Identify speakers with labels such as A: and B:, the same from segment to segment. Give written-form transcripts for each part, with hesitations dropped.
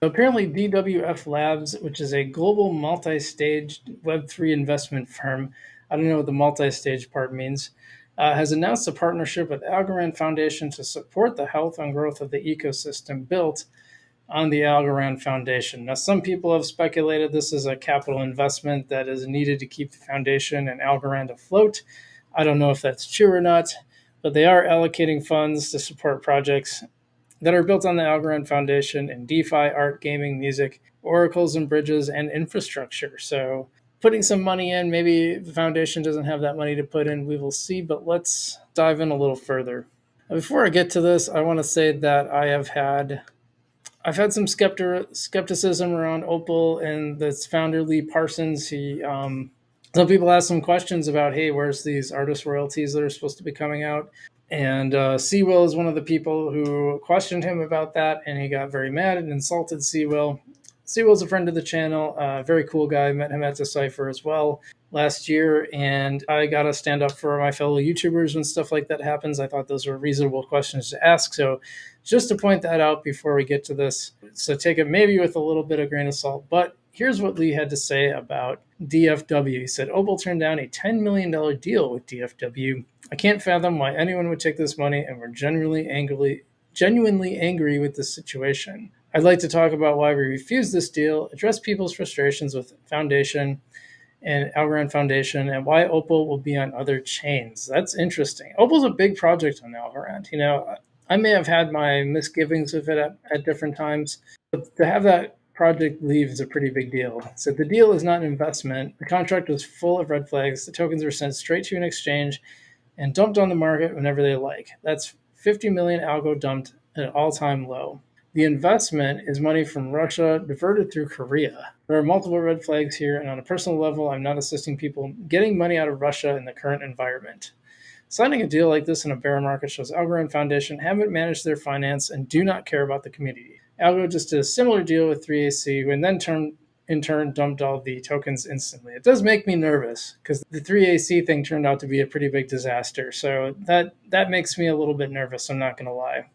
A: So apparently, DWF Labs, which is a global multi-staged Web3 investment firm, I don't know what the multi-stage part means, has announced a partnership with Algorand Foundation to support the health and growth of the ecosystem built on the Algorand Foundation. Now, some people have speculated this is a capital investment that is needed to keep the foundation and Algorand afloat. I don't know if that's true or not, but they are allocating funds to support projects that are built on the Algorand Foundation in DeFi, art, gaming, music, oracles and bridges, and infrastructure. So putting some money in, maybe the foundation doesn't have that money to put in. We will see, but let's dive in a little further. Before I get to this, I want to say that I've had some skepticism around Opal and this founder Lee Parsons. Some people ask some questions about, hey, where's these artist royalties that are supposed to be coming out? And Seawill is one of the people who questioned him about that, and he got very mad and insulted Seawill. Seawill's a friend of the channel, very cool guy. Met him at Decipher as well last year, and I got to stand up for my fellow YouTubers when stuff like that happens. I thought those were reasonable questions to ask. So just to point that out before we get to this, so take it maybe with a little bit of grain of salt. But here's what Lee had to say about DFW. He said, Opal turned down a $10 million deal with DFW. I can't fathom why anyone would take this money, and we're genuinely angry with this situation. I'd like to talk about why we refused this deal, address people's frustrations with Foundation and Algorand Foundation, and why Opal will be on other chains. That's interesting. Opal's a big project on Algorand. You know, I may have had my misgivings of it at different times, but to have that project leave is a pretty big deal. So the deal is not an investment. The contract was full of red flags. The tokens were sent straight to an exchange and dumped on the market whenever they like. That's 50 million algo dumped at an all-time low. The investment is money from Russia diverted through Korea. There are multiple red flags here, and on a personal level, I'm not assisting people getting money out of Russia in the current environment. Signing a deal like this in a bear market shows Algorand Foundation haven't managed their finance and do not care about the community. Algo just did a similar deal with 3AC, who then in turn dumped all the tokens instantly. It does make me nervous because the 3AC thing turned out to be a pretty big disaster. So that makes me a little bit nervous, I'm not going to lie.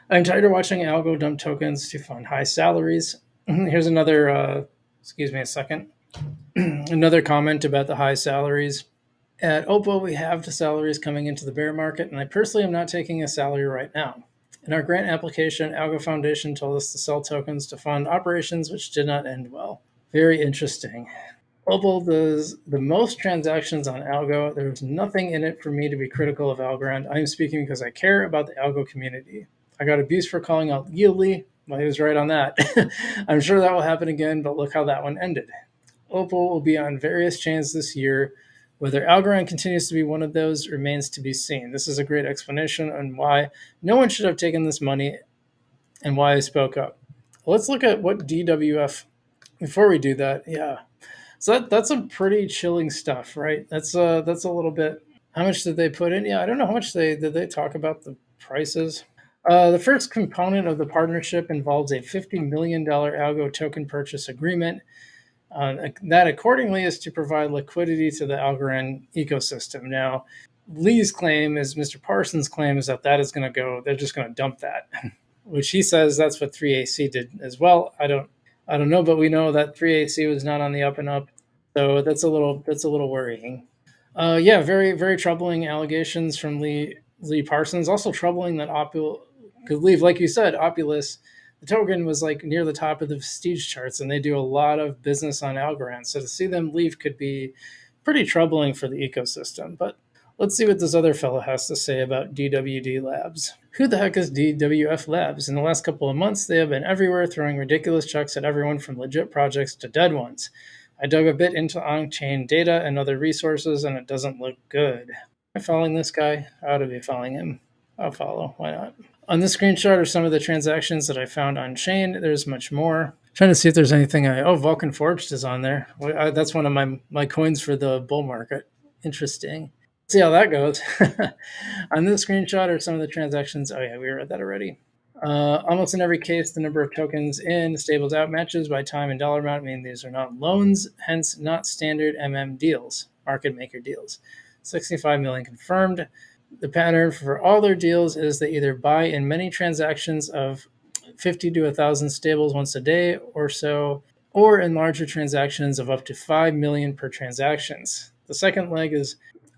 A: I'm tired of watching Algo dump tokens to fund high salaries. Here's another, excuse me a second, another comment about the high salaries. At Opal, we have the salaries coming into the bear market, and I personally am not taking a salary right now. In our grant application, Algo Foundation told us to sell tokens to fund operations which did not end well. Very interesting. Opal does the most transactions on Algo. There's nothing in it for me to be critical of Algorand. I am speaking because I care about the Algo community. I got abused for calling out Yeti. Well, he was right on that. I'm sure that will happen again, but look how that one ended. Opal will be on various chains this year. Whether Algorand continues to be one of those remains to be seen. This is a great explanation on why no one should have taken this money and why I spoke up. Let's look at what DWF, before we do that, yeah. So that's some pretty chilling stuff, right? That's a little bit, how much did they put in? Yeah, I don't know how much did they talk about the prices. The first component of the partnership involves a $50 million Algo token purchase agreement. That accordingly is to provide liquidity to the Algorand ecosystem. Now, Lee's claim is Mr. Parsons' claim is that is going to go, they're just going to dump that, which he says that's what 3AC did as well. I don't know, but we know that 3AC was not on the up and up. So that's a little worrying. Yeah, very, very troubling allegations from Lee Parsons. Also troubling that could leave, like you said, Opulus, the token was like near the top of the prestige charts, and they do a lot of business on Algorand. So to see them leave could be pretty troubling for the ecosystem. But let's see what this other fellow has to say about DWD Labs. Who the heck is DWF Labs? In the last couple of months, they have been everywhere, throwing ridiculous checks at everyone from legit projects to dead ones. I dug a bit into on-chain data and other resources, and it doesn't look good. Am I following this guy? I ought to be following him. I'll follow. Why not? On this screenshot are some of the transactions that I found on chain. There's much more. Trying to see if there's anything Vulcan Forged is on there. That's one of my coins for the bull market. Interesting. See how that goes. On this screenshot are some of the transactions. Oh yeah, we read that already. Almost in every case, the number of tokens in, stables out matches by time and dollar amount, meaning these are not loans, hence not standard deals, market maker deals. 65 million confirmed. The pattern for all their deals is they either buy in many transactions of 50 to 1,000 stables once a day or so, or in larger transactions of up to 5 million per transactions. The second leg is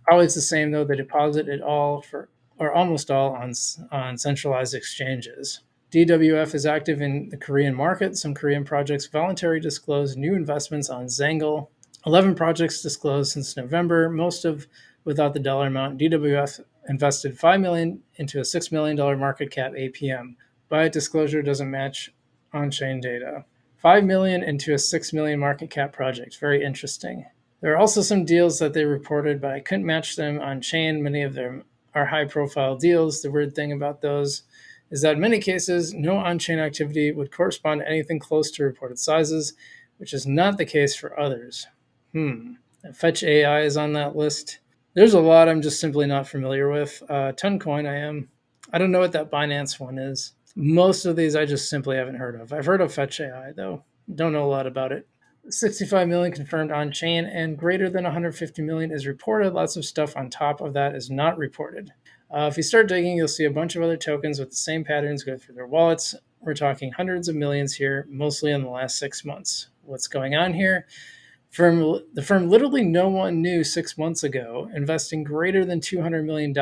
A: always the same though. They deposit it all for or almost all on centralized exchanges. DWF is active in the Korean market. Some Korean projects voluntarily disclose new investments on Zangle. 11 projects disclosed since November, most of without the dollar amount. DWF invested $5 million into a $6 million market cap APM. But disclosure doesn't match on-chain data. 5 million into a 6 million market cap project. Very interesting. There are also some deals that they reported, but I couldn't match them on chain. Many of them are high profile deals. The weird thing about those is that in many cases, no on-chain activity would correspond to anything close to reported sizes, which is not the case for others. Fetch AI is on that list. There's a lot I'm just simply not familiar with. Toncoin I am. I don't know what that Binance one is. Most of these I just simply haven't heard of. I've heard of Fetch AI though. Don't know a lot about it. 65 million confirmed on chain and greater than 150 million is reported. Lots of stuff on top of that is not reported. If you start digging, you'll see a bunch of other tokens with the same patterns go through their wallets. We're talking hundreds of millions here, mostly in the last 6 months. What's going on here? The firm literally no one knew 6 months ago, investing greater than $200 million.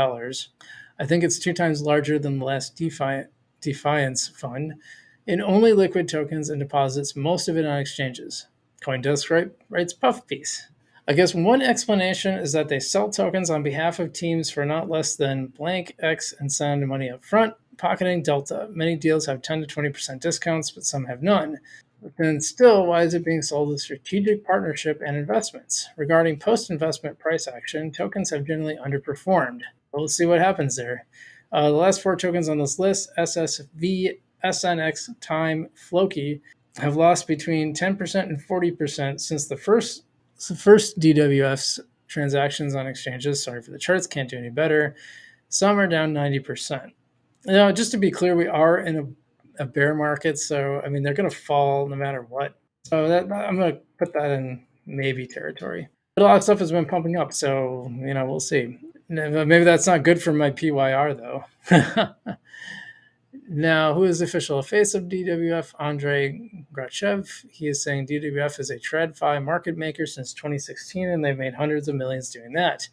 A: I think it's 2 times larger than the last Defiance fund in only liquid tokens and deposits, most of it on exchanges. CoinDesk writes puff piece. I guess one explanation is that they sell tokens on behalf of teams for not less than blank X and send money up front, pocketing delta. Many deals have 10 to 20% discounts, but some have none. But then still, why is it being sold as strategic partnership and investments? Regarding post-investment price action, tokens have generally underperformed. Well, let's see what happens there. The last 4 tokens on this list, SSV, SNX, Time, Floki, have lost between 10% and 40% since the first DWF's transactions on exchanges. Sorry for the charts, can't do any better. Some are down 90%. Now, just to be clear, we are in a bear market, so I mean they're going to fall no matter what. So I'm going to put that in maybe territory. But a lot of stuff has been pumping up, so we'll see. Maybe that's not good for my PYR though. Now, who is the official face of DWF? Andrei Grachev. He is saying DWF is a TradFi market maker since 2016, and they've made hundreds of millions doing that.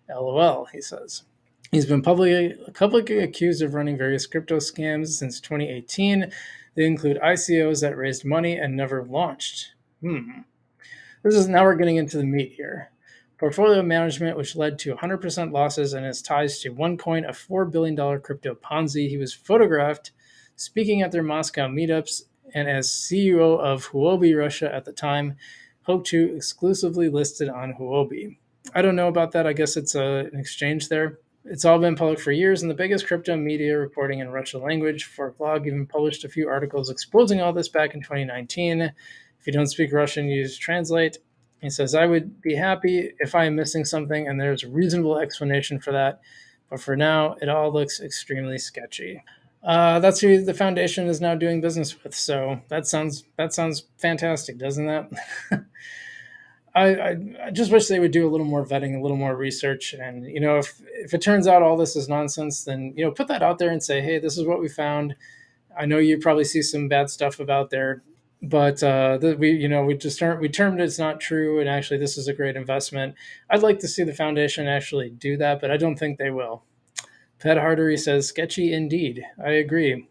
A: LOL, he says. He's been publicly accused of running various crypto scams since 2018. They include ICOs that raised money and never launched. Now we're getting into the meat here. Portfolio management, which led to 100% losses and his ties to OneCoin, a $4 billion crypto Ponzi. He was photographed speaking at their Moscow meetups, and as CEO of Huobi Russia at the time, hoped to exclusively listed on Huobi. I don't know about that. I guess it's an exchange there. It's all been public for years, and the biggest crypto media reporting in Russian language, FrugalBC, even published a few articles exposing all this back in 2019. If you don't speak Russian, use Translate. He says, I would be happy if I am missing something, and there's a reasonable explanation for that. But for now, it all looks extremely sketchy. That's who the foundation is now doing business with. So that sounds fantastic, doesn't that? I just wish they would do a little more vetting, a little more research. And, if it turns out all this is nonsense, then, put that out there and say, hey, this is what we found. I know you probably see some bad stuff about there, but we termed it's not true. And actually, this is a great investment. I'd like to see the foundation actually do that, but I don't think they will. Pat Hardery says, sketchy indeed. I agree.